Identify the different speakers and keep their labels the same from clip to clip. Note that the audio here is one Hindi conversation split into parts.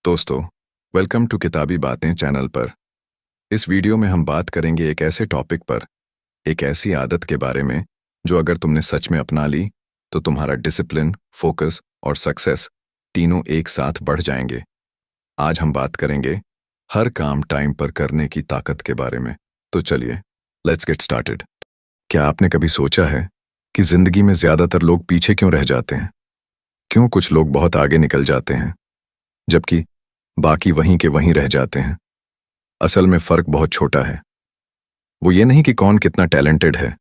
Speaker 1: दोस्तों, वेलकम टू किताबी बातें चैनल पर। इस वीडियो में हम बात करेंगे एक ऐसे टॉपिक पर, एक ऐसी आदत के बारे में जो अगर तुमने सच में अपना ली तो तुम्हारा डिसिप्लिन, फोकस और सक्सेस तीनों एक साथ बढ़ जाएंगे। आज हम बात करेंगे हर काम टाइम पर करने की ताकत के बारे में। तो चलिए, लेट्स गेट स्टार्टेड। क्या आपने कभी सोचा है कि जिंदगी में ज्यादातर लोग पीछे क्यों रह जाते हैं? क्यों कुछ लोग बहुत आगे निकल जाते हैं जबकि बाकी वहीं के वहीं रह जाते हैं? असल में फर्क बहुत छोटा है। वो ये नहीं कि कौन कितना टैलेंटेड है,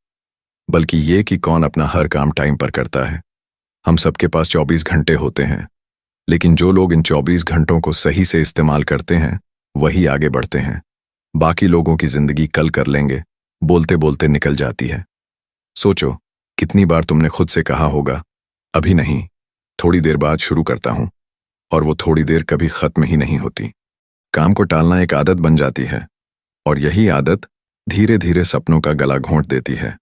Speaker 1: बल्कि ये कि कौन अपना हर काम टाइम पर करता है। हम सबके पास 24 घंटे होते हैं, लेकिन जो लोग इन 24 घंटों को सही से इस्तेमाल करते हैं वही आगे बढ़ते हैं। बाकी लोगों की जिंदगी कल कर लेंगे बोलते बोलते निकल जाती है। सोचो, कितनी बार तुमने खुद से कहा होगा, अभी नहीं, थोड़ी देर बाद शुरू करता हूं, और वो थोड़ी देर कभी खत्म ही नहीं होती। काम को टालना एक आदत बन जाती है, और यही आदत धीरे धीरे सपनों का गला घोंट देती है।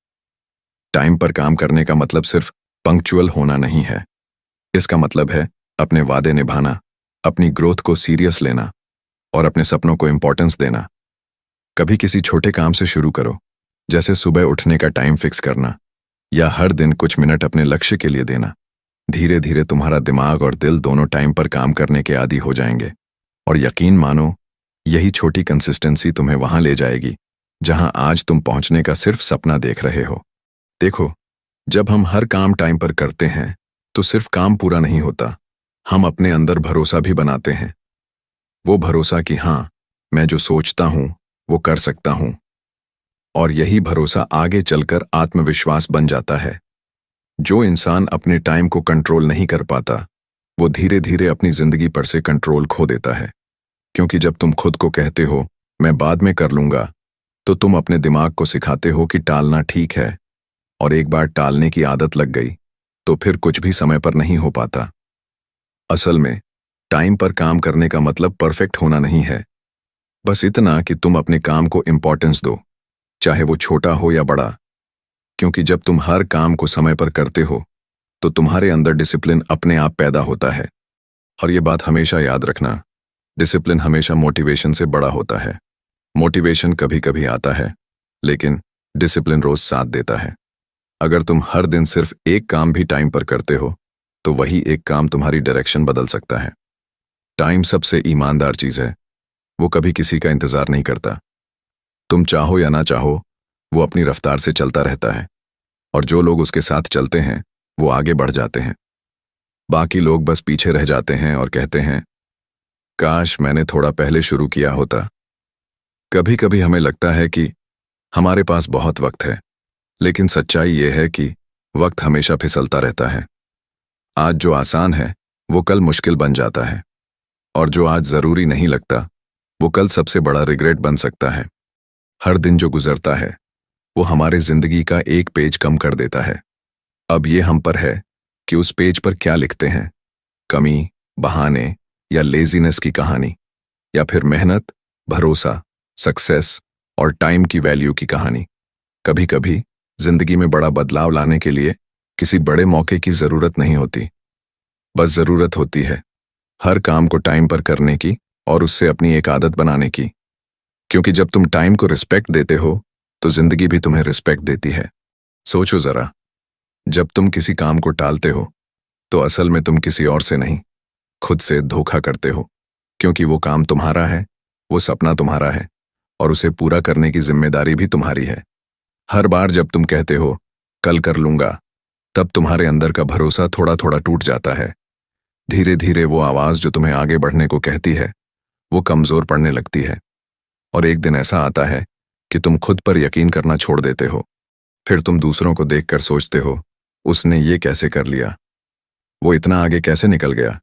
Speaker 1: टाइम पर काम करने का मतलब सिर्फ पंक्चुअल होना नहीं है। इसका मतलब है अपने वादे निभाना, अपनी ग्रोथ को सीरियस लेना और अपने सपनों को इंपॉर्टेंस देना। कभी किसी छोटे काम से शुरू करो, जैसे सुबह उठने का टाइम फिक्स करना या हर दिन कुछ मिनट अपने लक्ष्य के लिए देना। धीरे धीरे तुम्हारा दिमाग और दिल दोनों टाइम पर काम करने के आदी हो जाएंगे, और यकीन मानो, यही छोटी कंसिस्टेंसी तुम्हें वहां ले जाएगी जहां आज तुम पहुंचने का सिर्फ सपना देख रहे हो। देखो, जब हम हर काम टाइम पर करते हैं तो सिर्फ काम पूरा नहीं होता, हम अपने अंदर भरोसा भी बनाते हैं। वो भरोसा कि हाँ, मैं जो सोचता हूं वो कर सकता हूं, और यही भरोसा आगे चलकर आत्मविश्वास बन जाता है। जो इंसान अपने टाइम को कंट्रोल नहीं कर पाता, वो धीरे धीरे अपनी जिंदगी पर से कंट्रोल खो देता है। क्योंकि जब तुम खुद को कहते हो मैं बाद में कर लूंगा, तो तुम अपने दिमाग को सिखाते हो कि टालना ठीक है, और एक बार टालने की आदत लग गई तो फिर कुछ भी समय पर नहीं हो पाता। असल में टाइम पर काम करने का मतलब परफेक्ट होना नहीं है, बस इतना कि तुम अपने काम को इंपॉर्टेंस दो, चाहे वो छोटा हो या बड़ा। क्योंकि जब तुम हर काम को समय पर करते हो तो तुम्हारे अंदर डिसिप्लिन अपने आप पैदा होता है। और ये बात हमेशा याद रखना, डिसिप्लिन हमेशा मोटिवेशन से बड़ा होता है। मोटिवेशन कभी कभी आता है, लेकिन डिसिप्लिन रोज साथ देता है। अगर तुम हर दिन सिर्फ एक काम भी टाइम पर करते हो तो वही एक काम तुम्हारी डायरेक्शन बदल सकता है। टाइम सबसे ईमानदार चीज है, वो कभी किसी का इंतजार नहीं करता। तुम चाहो या ना चाहो, वो अपनी रफ्तार से चलता रहता है, और जो लोग उसके साथ चलते हैं वो आगे बढ़ जाते हैं। बाकी लोग बस पीछे रह जाते हैं और कहते हैं, काश मैंने थोड़ा पहले शुरू किया होता। कभी कभी हमें लगता है कि हमारे पास बहुत वक्त है, लेकिन सच्चाई ये है कि वक्त हमेशा फिसलता रहता है। आज जो आसान है वो कल मुश्किल बन जाता है, और जो आज जरूरी नहीं लगता वो कल सबसे बड़ा रिग्रेट बन सकता है। हर दिन जो गुजरता है वो हमारे जिंदगी का एक पेज कम कर देता है। अब ये हम पर है कि उस पेज पर क्या लिखते हैं, कमी, बहाने या लेजीनेस की कहानी, या फिर मेहनत, भरोसा, सक्सेस और टाइम की वैल्यू की कहानी। कभी कभी जिंदगी में बड़ा बदलाव लाने के लिए किसी बड़े मौके की जरूरत नहीं होती, बस जरूरत होती है हर काम को टाइम पर करने की और उससे अपनी एक आदत बनाने की। क्योंकि जब तुम टाइम को रिस्पेक्ट देते हो तो जिंदगी भी तुम्हें रिस्पेक्ट देती है। सोचो जरा, जब तुम किसी काम को टालते हो तो असल में तुम किसी और से नहीं, खुद से धोखा करते हो। क्योंकि वो काम तुम्हारा है, वो सपना तुम्हारा है, और उसे पूरा करने की जिम्मेदारी भी तुम्हारी है। हर बार जब तुम कहते हो कल कर लूंगा, तब तुम्हारे अंदर का भरोसा थोड़ा थोड़ा टूट जाता है। धीरे धीरे वो आवाज जो तुम्हें आगे बढ़ने को कहती है वो कमजोर पड़ने लगती है, और एक दिन ऐसा आता है कि तुम खुद पर यकीन करना छोड़ देते हो। फिर तुम दूसरों को देखकर सोचते हो, उसने ये कैसे कर लिया, वो इतना आगे कैसे निकल गया।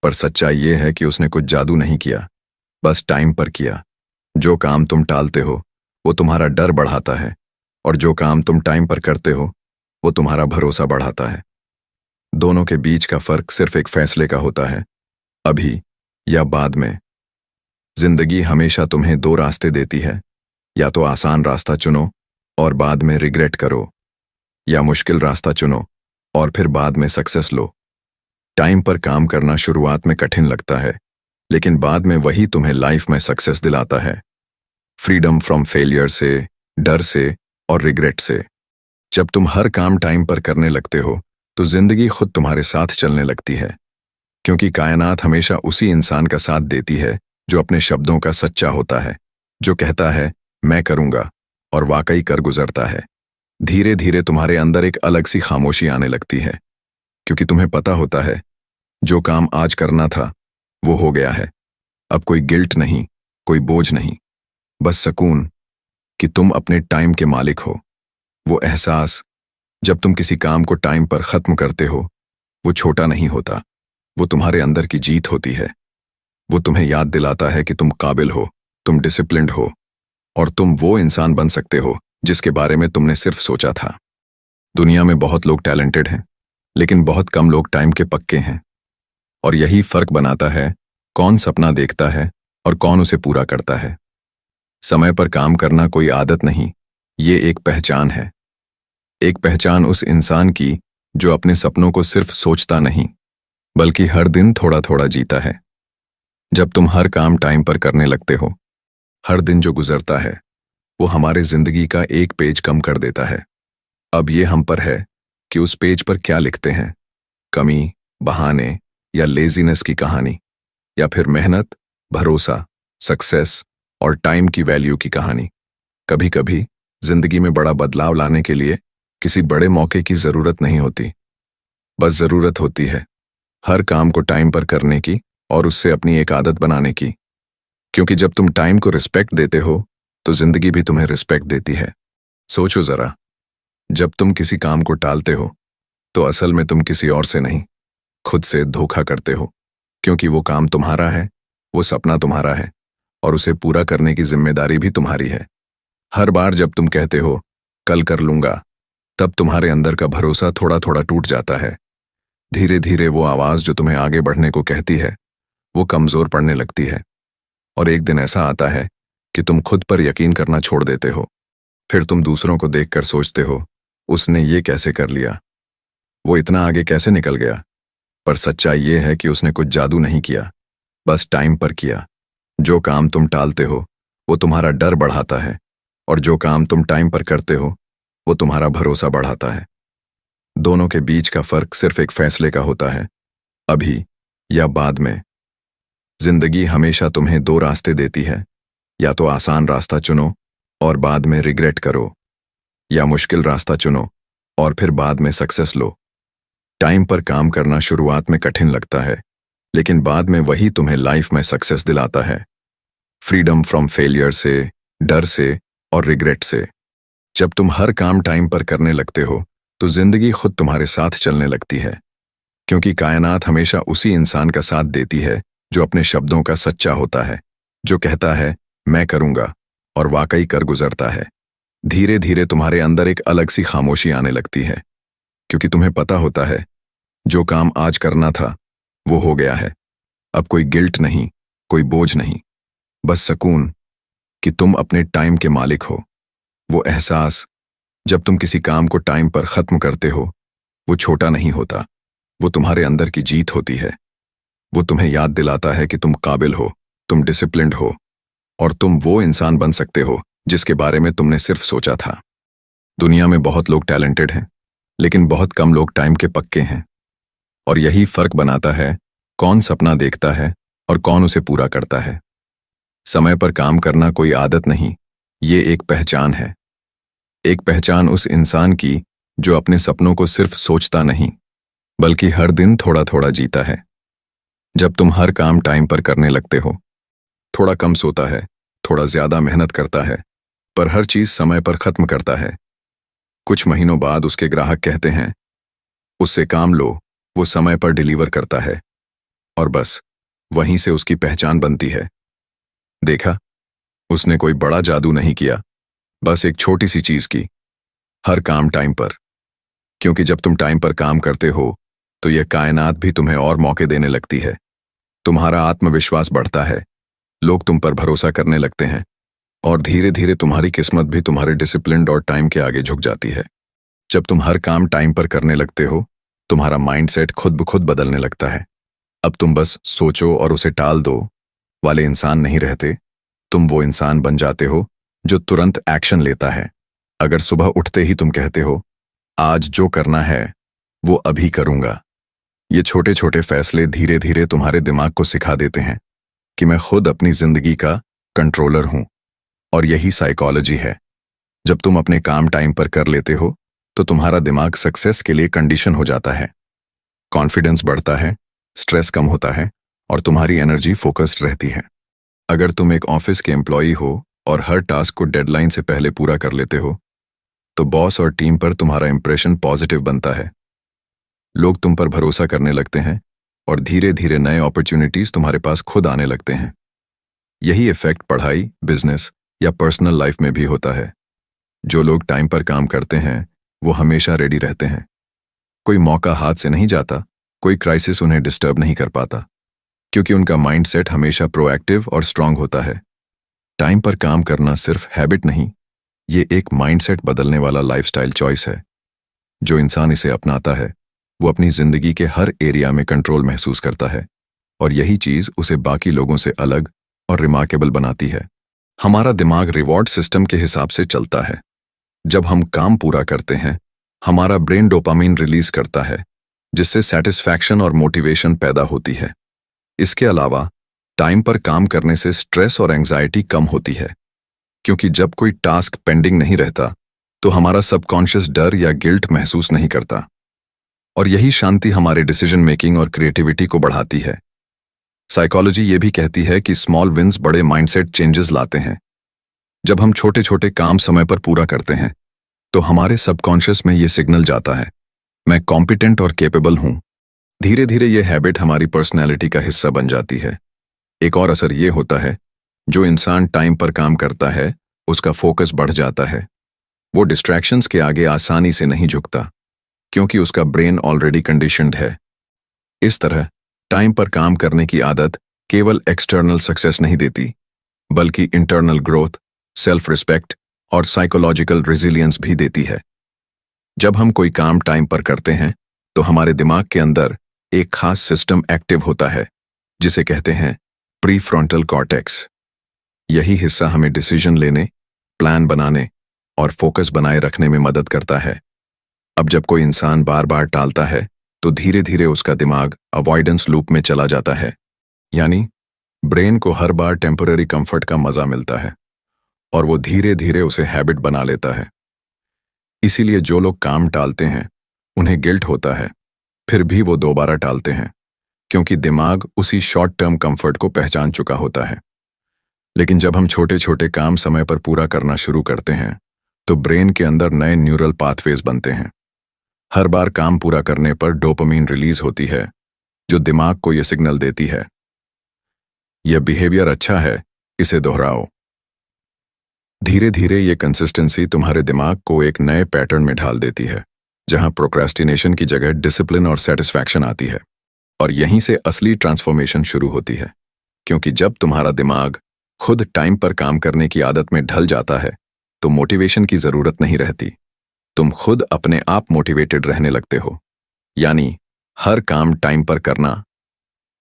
Speaker 1: पर सच्चाई ये है कि उसने कुछ जादू नहीं किया, बस टाइम पर किया। जो काम तुम टालते हो वो तुम्हारा डर बढ़ाता है, और जो काम तुम टाइम पर करते हो वो तुम्हारा भरोसा बढ़ाता है। दोनों के बीच का फर्क सिर्फ एक फैसले का होता है, अभी या बाद में। जिंदगी हमेशा तुम्हें दो रास्ते देती है, या तो आसान रास्ता चुनो और बाद में रिग्रेट करो, या मुश्किल रास्ता चुनो और फिर बाद में सक्सेस लो। टाइम पर काम करना शुरुआत में कठिन लगता है, लेकिन बाद में वही तुम्हें लाइफ में सक्सेस दिलाता है। फ्रीडम फ्रॉम फेलियर से, डर से और रिग्रेट से। जब तुम हर काम टाइम पर करने लगते हो तो जिंदगी खुद तुम्हारे साथ चलने लगती है, क्योंकि कायनात हमेशा उसी इंसान का साथ देती है जो अपने शब्दों का सच्चा होता है, जो कहता है मैं करूंगा और वाकई कर गुजरता है। धीरे धीरे तुम्हारे अंदर एक अलग सी खामोशी आने लगती है, क्योंकि तुम्हें पता होता है जो काम आज करना था वो हो गया है। अब कोई गिल्ट नहीं, कोई बोझ नहीं, बस सुकून कि तुम अपने टाइम के मालिक हो। वो एहसास जब तुम किसी काम को टाइम पर खत्म करते हो, वो छोटा नहीं होता, वो तुम्हारे अंदर की जीत होती है। वो तुम्हें याद दिलाता है कि तुम काबिल हो, तुम डिसिप्लिन्ड हो और तुम वो इंसान बन सकते हो जिसके बारे में तुमने सिर्फ सोचा था। दुनिया में बहुत लोग टैलेंटेड हैं, लेकिन बहुत कम लोग टाइम के पक्के हैं, और यही फर्क बनाता है कौन सपना देखता है और कौन उसे पूरा करता है। समय पर काम करना कोई आदत नहीं, ये एक पहचान है। एक पहचान उस इंसान की जो अपने सपनों को सिर्फ सोचता नहीं, बल्कि हर दिन थोड़ा थोड़ा जीता है। जब तुम हर काम टाइम पर करने लगते हो, हर दिन जो गुजरता है वो हमारे जिंदगी का एक पेज कम कर देता है। अब ये हम पर है कि उस पेज पर क्या लिखते हैं, कमी, बहाने या लेजीनेस की कहानी, या फिर मेहनत, भरोसा, सक्सेस और टाइम की वैल्यू की कहानी। कभी कभी जिंदगी में बड़ा बदलाव लाने के लिए किसी बड़े मौके की जरूरत नहीं होती, बस जरूरत होती है हर काम को टाइम पर करने की और उससे अपनी एक आदत बनाने की। क्योंकि जब तुम टाइम को रिस्पेक्ट देते हो तो जिंदगी भी तुम्हें रिस्पेक्ट देती है। सोचो जरा, जब तुम किसी काम को टालते हो तो असल में तुम किसी और से नहीं, खुद से धोखा करते हो, क्योंकि वो काम तुम्हारा है, वो सपना तुम्हारा है और उसे पूरा करने की जिम्मेदारी भी तुम्हारी है। हर बार जब तुम कहते हो कल कर लूंगा, तब तुम्हारे अंदर का भरोसा थोड़ा थोड़ा टूट जाता है। धीरे धीरे वो आवाज जो तुम्हें आगे बढ़ने को कहती है वो कमजोर पड़ने लगती है, और एक दिन ऐसा आता है कि तुम खुद पर यकीन करना छोड़ देते हो। फिर तुम दूसरों को देखकर सोचते हो उसने ये कैसे कर लिया, वो इतना आगे कैसे निकल गया। पर सच्चाई ये है कि उसने कुछ जादू नहीं किया, बस टाइम पर किया। जो काम तुम टालते हो वो तुम्हारा डर बढ़ाता है, और जो काम तुम टाइम पर करते हो वो तुम्हारा भरोसा बढ़ाता है। दोनों के बीच का फर्क सिर्फ एक फैसले का होता है, अभी या बाद में। जिंदगी हमेशा तुम्हें दो रास्ते देती है, या तो आसान रास्ता चुनो और बाद में रिग्रेट करो, या मुश्किल रास्ता चुनो और फिर बाद में सक्सेस लो। टाइम पर काम करना शुरुआत में कठिन लगता है, लेकिन बाद में वही तुम्हें लाइफ में सक्सेस दिलाता है। फ्रीडम फ्रॉम फेलियर से, डर से और रिग्रेट से। जब तुम हर काम टाइम पर करने लगते हो तो जिंदगी खुद तुम्हारे साथ चलने लगती है, क्योंकि कायनात हमेशा उसी इंसान का साथ देती है जो अपने शब्दों का सच्चा होता है, जो कहता है मैं करूंगा और वाकई कर गुजरता है। धीरे धीरे तुम्हारे अंदर एक अलग सी खामोशी आने लगती है, क्योंकि तुम्हें पता होता है जो काम आज करना था वो हो गया है। अब कोई गिल्ट नहीं, कोई बोझ नहीं, बस सुकून कि तुम अपने टाइम के मालिक हो। वो एहसास जब तुम किसी काम को टाइम पर खत्म करते हो वो छोटा नहीं होता, वो तुम्हारे अंदर की जीत होती है। वो तुम्हें याद दिलाता है कि तुम काबिल हो, तुम डिसिप्लिन्ड हो और तुम वो इंसान बन सकते हो जिसके बारे में तुमने सिर्फ सोचा था। दुनिया में बहुत लोग टैलेंटेड हैं, लेकिन बहुत कम लोग टाइम के पक्के हैं, और यही फर्क बनाता है कौन सपना देखता है और कौन उसे पूरा करता है। समय पर काम करना कोई आदत नहीं, ये एक पहचान है। एक पहचान उस इंसान की जो अपने सपनों को सिर्फ सोचता नहीं, बल्कि हर दिन थोड़ा थोड़ा जीता है। जब तुम हर काम टाइम पर करने लगते हो, थोड़ा कम सोता है, थोड़ा ज्यादा मेहनत करता है, पर हर चीज समय पर खत्म करता है। कुछ महीनों बाद उसके ग्राहक कहते हैं उससे काम लो, वो समय पर डिलीवर करता है, और बस वहीं से उसकी पहचान बनती है। देखा, उसने कोई बड़ा जादू नहीं किया, बस एक छोटी सी चीज की, हर काम टाइम पर। क्योंकि जब तुम टाइम पर काम करते हो तो यह कायनात भी तुम्हें और मौके देने लगती है। तुम्हारा आत्मविश्वास बढ़ता है, लोग तुम पर भरोसा करने लगते हैं, और धीरे धीरे तुम्हारी किस्मत भी तुम्हारे डिसिप्लिन और टाइम के आगे झुक जाती है। जब तुम हर काम टाइम पर करने लगते हो, तुम्हारा माइंडसेट खुद ब खुद बदलने लगता है। अब तुम बस सोचो और उसे टाल दो, वाले इंसान नहीं रहते। तुम वो इंसान बन जाते हो जो तुरंत एक्शन लेता है। अगर सुबह उठते ही तुम कहते हो, आज जो करना है वो अभी करूंगा। ये छोटे छोटे फैसले धीरे धीरे तुम्हारे दिमाग को सिखा देते हैं कि मैं खुद अपनी जिंदगी का कंट्रोलर हूं। और यही साइकोलॉजी है। जब तुम अपने काम टाइम पर कर लेते हो तो तुम्हारा दिमाग सक्सेस के लिए कंडीशन हो जाता है। कॉन्फिडेंस बढ़ता है, स्ट्रेस कम होता है और तुम्हारी एनर्जी फोकस्ड रहती है। अगर तुम एक ऑफिस के एम्प्लॉई हो और हर टास्क को डेडलाइन से पहले पूरा कर लेते हो तो बॉस और टीम पर तुम्हारा इंप्रेशन पॉजिटिव बनता है। लोग तुम पर भरोसा करने लगते हैं और धीरे धीरे नए अपॉर्चुनिटीज तुम्हारे पास खुद आने लगते हैं। यही इफेक्ट पढ़ाई, बिजनेस या पर्सनल लाइफ में भी होता है। जो लोग टाइम पर काम करते हैं वो हमेशा रेडी रहते हैं। कोई मौका हाथ से नहीं जाता, कोई क्राइसिस उन्हें डिस्टर्ब नहीं कर पाता, क्योंकि उनका माइंडसेट हमेशा प्रोएक्टिव और स्ट्रांग होता है। टाइम पर काम करना सिर्फ हैबिट नहीं, ये एक माइंडसेट बदलने वाला लाइफस्टाइल चॉइस है। जो इंसान इसे अपनाता है वो अपनी जिंदगी के हर एरिया में कंट्रोल महसूस करता है और यही चीज उसे बाकी लोगों से अलग और रिमार्केबल बनाती है। हमारा दिमाग रिवॉर्ड सिस्टम के हिसाब से चलता है। जब हम काम पूरा करते हैं हमारा ब्रेन डोपामिन रिलीज करता है, जिससे सेटिस्फैक्शन और मोटिवेशन पैदा होती है। इसके अलावा टाइम पर काम करने से स्ट्रेस और एंजाइटी कम होती है, क्योंकि जब कोई टास्क पेंडिंग नहीं रहता तो हमारा सबकॉन्शियस डर या गिल्ट महसूस नहीं करता। और यही शांति हमारे डिसीजन मेकिंग और क्रिएटिविटी को बढ़ाती है। साइकोलॉजी ये भी कहती है कि स्मॉल विन्स बड़े माइंडसेट चेंजेस लाते हैं। जब हम छोटे छोटे काम समय पर पूरा करते हैं तो हमारे सबकॉन्शियस में ये सिग्नल जाता है, मैं कॉम्पिटेंट और केपेबल हूं। धीरे धीरे ये हैबिट हमारी पर्सनैलिटी का हिस्सा बन जाती है। एक और असर ये होता है, जो इंसान टाइम पर काम करता है उसका फोकस बढ़ जाता है। वो डिस्ट्रैक्शंस के आगे आसानी से नहीं झुकता, क्योंकि उसका ब्रेन ऑलरेडी कंडीशन्ड है। इस तरह टाइम पर काम करने की आदत केवल एक्सटर्नल सक्सेस नहीं देती, बल्कि इंटरनल ग्रोथ, सेल्फ रिस्पेक्ट और साइकोलॉजिकल रेजिलियंस भी देती है। जब हम कोई काम टाइम पर करते हैं तो हमारे दिमाग के अंदर एक खास सिस्टम एक्टिव होता है जिसे कहते हैं प्रीफ्रंटल कॉर्टेक्स। यही हिस्सा हमें डिसीजन लेने, प्लान बनाने और फोकस बनाए रखने में मदद करता है। अब जब कोई इंसान बार बार टालता है तो धीरे धीरे उसका दिमाग अवॉइडेंस लूप में चला जाता है, यानी ब्रेन को हर बार टेम्पररी कंफर्ट का मजा मिलता है और वो धीरे धीरे उसे हैबिट बना लेता है। इसीलिए जो लोग काम टालते हैं उन्हें गिल्ट होता है, फिर भी वो दोबारा टालते हैं, क्योंकि दिमाग उसी शॉर्ट टर्म कंफर्ट को पहचान चुका होता है। लेकिन जब हम छोटे छोटे काम समय पर पूरा करना शुरू करते हैं तो ब्रेन के अंदर नए न्यूरल पाथवेज बनते हैं। हर बार काम पूरा करने पर डोपामिन रिलीज होती है, जो दिमाग को यह सिग्नल देती है, यह बिहेवियर अच्छा है, इसे दोहराओ। धीरे धीरे ये कंसिस्टेंसी तुम्हारे दिमाग को एक नए पैटर्न में ढाल देती है, जहां प्रोक्रेस्टिनेशन की जगह डिसिप्लिन और सेटिस्फैक्शन आती है। और यहीं से असली ट्रांसफॉर्मेशन शुरू होती है, क्योंकि जब तुम्हारा दिमाग खुद टाइम पर काम करने की आदत में ढल जाता है तो मोटिवेशन की जरूरत नहीं रहती। तुम खुद अपने आप मोटिवेटेड रहने लगते हो, यानी हर काम टाइम पर करना,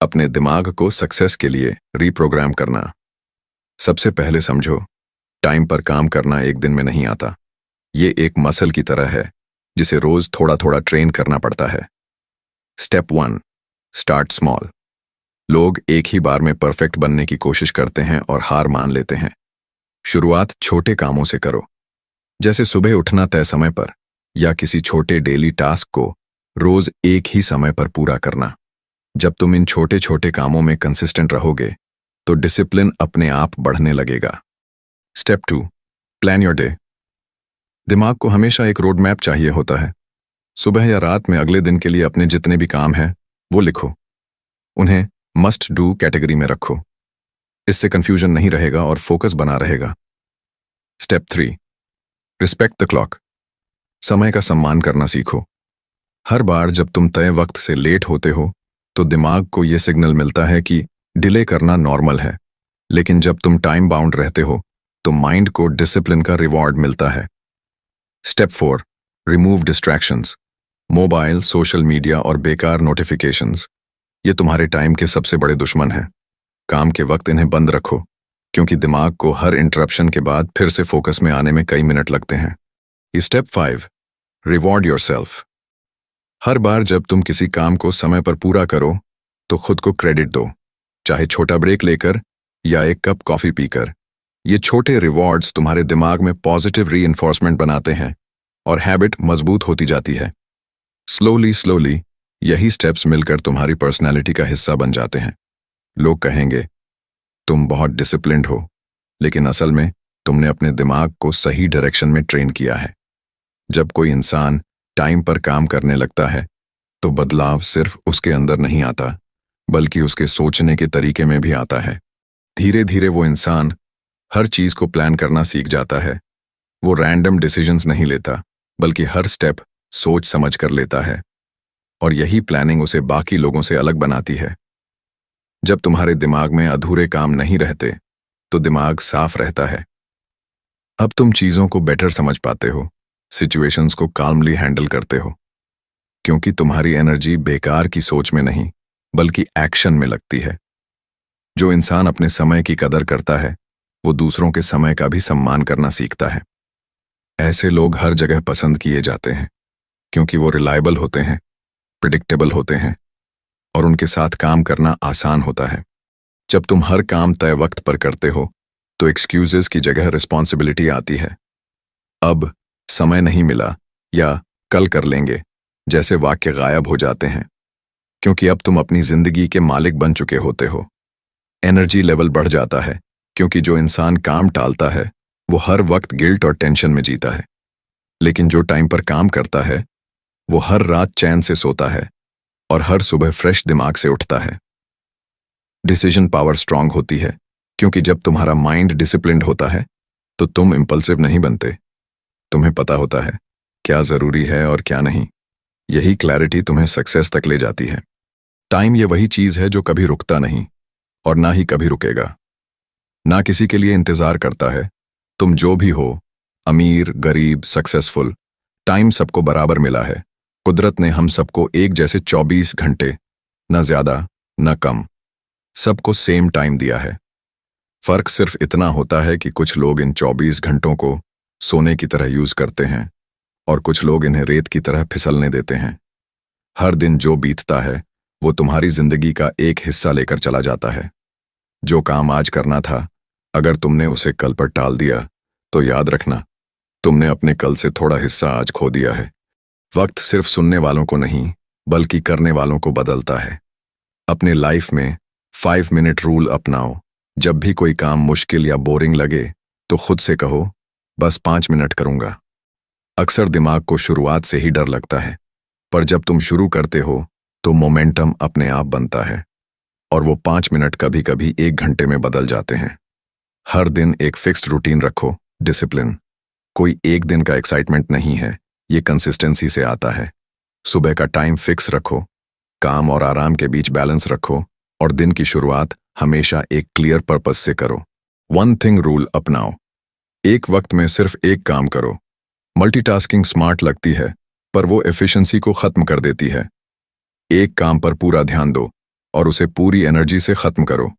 Speaker 1: अपने दिमाग को सक्सेस के लिए रीप्रोग्राम करना। सबसे पहले समझो, टाइम पर काम करना एक दिन में नहीं आता। ये एक मसल की तरह है जिसे रोज थोड़ा थोड़ा ट्रेन करना पड़ता है। Step 1, start small. लोग एक ही बार में परफेक्ट बनने की कोशिश करते हैं और हार मान लेते हैं। शुरुआत छोटे कामों से करो, जैसे सुबह उठना तय समय पर या किसी छोटे डेली टास्क को रोज एक ही समय पर पूरा करना। जब तुम इन छोटे छोटे कामों में कंसिस्टेंट रहोगे तो डिसिप्लिन अपने आप बढ़ने लगेगा। Step 2, plan your day. दिमाग को हमेशा एक रोड मैप चाहिए होता है। सुबह या रात में अगले दिन के लिए अपने जितने भी काम हैं वो लिखो, उन्हें मस्ट डू कैटेगरी में रखो। इससे कंफ्यूजन नहीं रहेगा और फोकस बना रहेगा। Step 3, respect the clock. समय का सम्मान करना सीखो। हर बार जब तुम तय वक्त से लेट होते हो तो दिमाग को यह सिग्नल मिलता है कि डिले करना नॉर्मल है, लेकिन जब तुम टाइम बाउंड रहते हो तो माइंड को डिसिप्लिन का रिवॉर्ड मिलता है। Step 4, remove distractions. Mobile, social media और बेकार नोटिफिकेशंस, ये तुम्हारे टाइम के सबसे बड़े दुश्मन हैं। काम के वक्त इन्हें बंद रखो, क्योंकि दिमाग को हर इंटरप्शन के बाद फिर से फोकस में आने में कई मिनट लगते हैं। Step 5, reward yourself. हर बार जब तुम किसी काम को समय पर पूरा करो तो खुद को क्रेडिट दो, चाहे छोटा ब्रेक लेकर या एक कप कॉफी पीकर। ये छोटे रिवॉर्ड्स तुम्हारे दिमाग में पॉजिटिव रीइंफोर्समेंट बनाते हैं और हैबिट मजबूत होती जाती है। स्लोली स्लोली यही स्टेप्स मिलकर तुम्हारी पर्सनैलिटी का हिस्सा बन जाते हैं। लोग कहेंगे तुम बहुत डिसिप्लिन्ड हो, लेकिन असल में तुमने अपने दिमाग को सही डायरेक्शन में ट्रेन किया है। जब कोई इंसान टाइम पर काम करने लगता है तो बदलाव सिर्फ उसके अंदर नहीं आता, बल्कि उसके सोचने के तरीके में भी आता है। धीरे धीरे वो इंसान हर चीज को प्लान करना सीख जाता है। वो रैंडम डिसीजंस नहीं लेता, बल्कि हर स्टेप सोच समझ कर लेता है, और यही प्लानिंग उसे बाकी लोगों से अलग बनाती है। जब तुम्हारे दिमाग में अधूरे काम नहीं रहते तो दिमाग साफ रहता है। अब तुम चीजों को बेटर समझ पाते हो, सिचुएशंस को काल्मली हैंडल करते हो, क्योंकि तुम्हारी एनर्जी बेकार की सोच में नहीं बल्कि एक्शन में लगती है। जो इंसान अपने समय की कदर करता है वो दूसरों के समय का भी सम्मान करना सीखता है। ऐसे लोग हर जगह पसंद किए जाते हैं, क्योंकि वो रिलायबल होते हैं, प्रिडिक्टेबल होते हैं, और उनके साथ काम करना आसान होता है। जब तुम हर काम तय वक्त पर करते हो तो एक्सक्यूजेस की जगह रिस्पॉन्सिबिलिटी आती है। अब समय नहीं मिला या कल कर लेंगे जैसे वाक्य गायब हो जाते हैं, क्योंकि अब तुम अपनी जिंदगी के मालिक बन चुके होते हो। एनर्जी लेवल बढ़ जाता है, क्योंकि जो इंसान काम टालता है वो हर वक्त गिल्ट और टेंशन में जीता है, लेकिन जो टाइम पर काम करता है वो हर रात चैन से सोता है और हर सुबह फ्रेश दिमाग से उठता है। डिसीजन पावर स्ट्रांग होती है, क्योंकि जब तुम्हारा माइंड डिसिप्लिन्ड होता है तो तुम इम्पल्सिव नहीं बनते। तुम्हें पता होता है क्या जरूरी है और क्या नहीं। यही क्लैरिटी तुम्हें सक्सेस तक ले जाती है। टाइम ये वही चीज है जो कभी रुकता नहीं और ना ही कभी रुकेगा। ना किसी के लिए इंतजार करता है। तुम जो भी हो, अमीर, गरीब, सक्सेसफुल, टाइम सबको बराबर मिला है। कुदरत ने हम सबको एक जैसे 24 घंटे, न ज्यादा न कम, सबको सेम टाइम दिया है। फर्क सिर्फ इतना होता है कि कुछ लोग इन 24 घंटों को सोने की तरह यूज करते हैं और कुछ लोग इन्हें रेत की तरह फिसलने देते हैं। हर दिन जो बीतता है वो तुम्हारी जिंदगी का एक हिस्सा लेकर चला जाता है। जो काम आज करना था, अगर तुमने उसे कल पर टाल दिया तो याद रखना तुमने अपने कल से थोड़ा हिस्सा आज खो दिया है। वक्त सिर्फ सुनने वालों को नहीं बल्कि करने वालों को बदलता है। अपने लाइफ में 5 मिनट रूल अपनाओ। जब भी कोई काम मुश्किल या बोरिंग लगे तो खुद से कहो, बस 5 मिनट करूंगा। अक्सर दिमाग को शुरुआत से ही डर लगता है, पर जब तुम शुरू करते हो तो मोमेंटम अपने आप बनता है और वो 5 मिनट कभी कभी 1 घंटे में बदल जाते हैं। हर दिन एक फिक्स्ड रूटीन रखो। डिसिप्लिन कोई एक दिन का एक्साइटमेंट नहीं है, ये कंसिस्टेंसी से आता है। सुबह का टाइम फिक्स रखो, काम और आराम के बीच बैलेंस रखो, और दिन की शुरुआत हमेशा एक क्लियर पर्पस से करो। 1 थिंग रूल अपनाओ। एक वक्त में सिर्फ एक काम करो। मल्टीटास्किंग स्मार्ट लगती है, पर वो एफिशिएंसी को खत्म कर देती है। एक काम पर पूरा ध्यान दो और उसे पूरी एनर्जी से खत्म करो।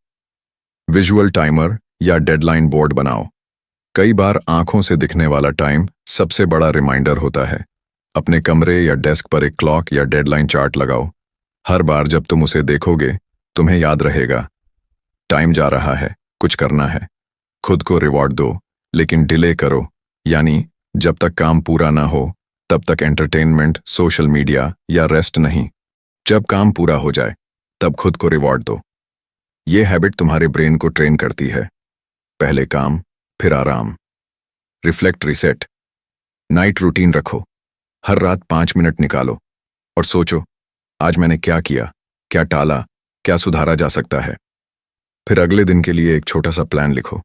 Speaker 1: विजुअल टाइमर या डेडलाइन बोर्ड बनाओ। कई बार आंखों से दिखने वाला टाइम सबसे बड़ा रिमाइंडर होता है। अपने कमरे या डेस्क पर एक क्लॉक या डेडलाइन चार्ट लगाओ। हर बार जब तुम उसे देखोगे तुम्हें याद रहेगा टाइम जा रहा है, कुछ करना है। खुद को रिवॉर्ड दो, लेकिन डिले करो, यानी जब तक काम पूरा ना हो तब तक एंटरटेनमेंट, सोशल मीडिया या रेस्ट नहीं। जब काम पूरा हो जाए तब खुद को रिवॉर्ड दो। ये हैबिट तुम्हारे ब्रेन को ट्रेन करती है। पहले काम, फिर आराम। Reflect, reset. नाइट रूटीन रखो। हर रात 5 मिनट निकालो और सोचो, आज मैंने क्या किया, क्या टाला, क्या सुधारा जा सकता है। फिर अगले दिन के लिए एक छोटा सा प्लान लिखो।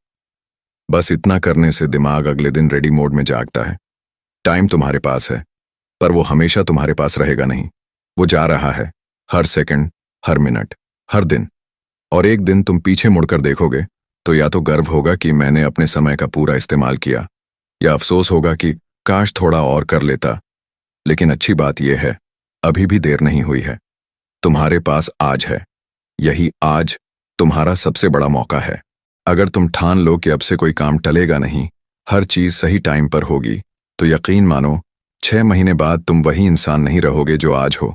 Speaker 1: बस इतना करने से दिमाग अगले दिन रेडी मोड में जागता है। टाइम तुम्हारे पास है, पर वो हमेशा तुम्हारे पास रहेगा नहीं। वो जा रहा है, हर सेकंड, हर मिनट, हर दिन। और एक दिन तुम पीछे मुड़कर देखोगे तो या तो गर्व होगा कि मैंने अपने समय का पूरा इस्तेमाल किया, या अफसोस होगा कि काश थोड़ा और कर लेता। लेकिन अच्छी बात यह है, अभी भी देर नहीं हुई है। तुम्हारे पास आज है। यही आज तुम्हारा सबसे बड़ा मौका है। अगर तुम ठान लो कि अब से कोई काम टलेगा नहीं, हर चीज सही टाइम पर होगी, तो यकीन मानो 6 महीने बाद तुम वही इंसान नहीं रहोगे जो आज हो।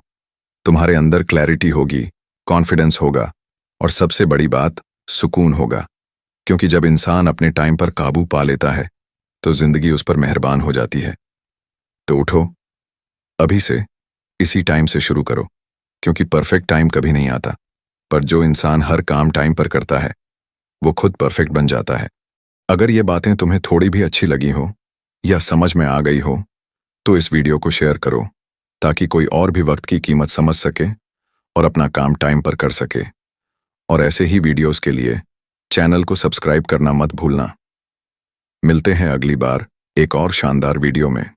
Speaker 1: तुम्हारे अंदर क्लैरिटी होगी, कॉन्फिडेंस होगा और सबसे बड़ी बात सुकून होगा। क्योंकि जब इंसान अपने टाइम पर काबू पा लेता है तो जिंदगी उस पर मेहरबान हो जाती है। तो उठो, अभी से इसी टाइम से शुरू करो, क्योंकि परफेक्ट टाइम कभी नहीं आता, पर जो इंसान हर काम टाइम पर करता है वो खुद परफेक्ट बन जाता है। अगर ये बातें तुम्हें थोड़ी भी अच्छी लगी हो या समझ में आ गई हो तो इस वीडियो को शेयर करो, ताकि कोई और भी वक्त की कीमत समझ सके और अपना काम टाइम पर कर सके। और ऐसे ही वीडियोस के लिए चैनल को सब्सक्राइब करना मत भूलना। मिलते हैं अगली बार एक और शानदार वीडियो में।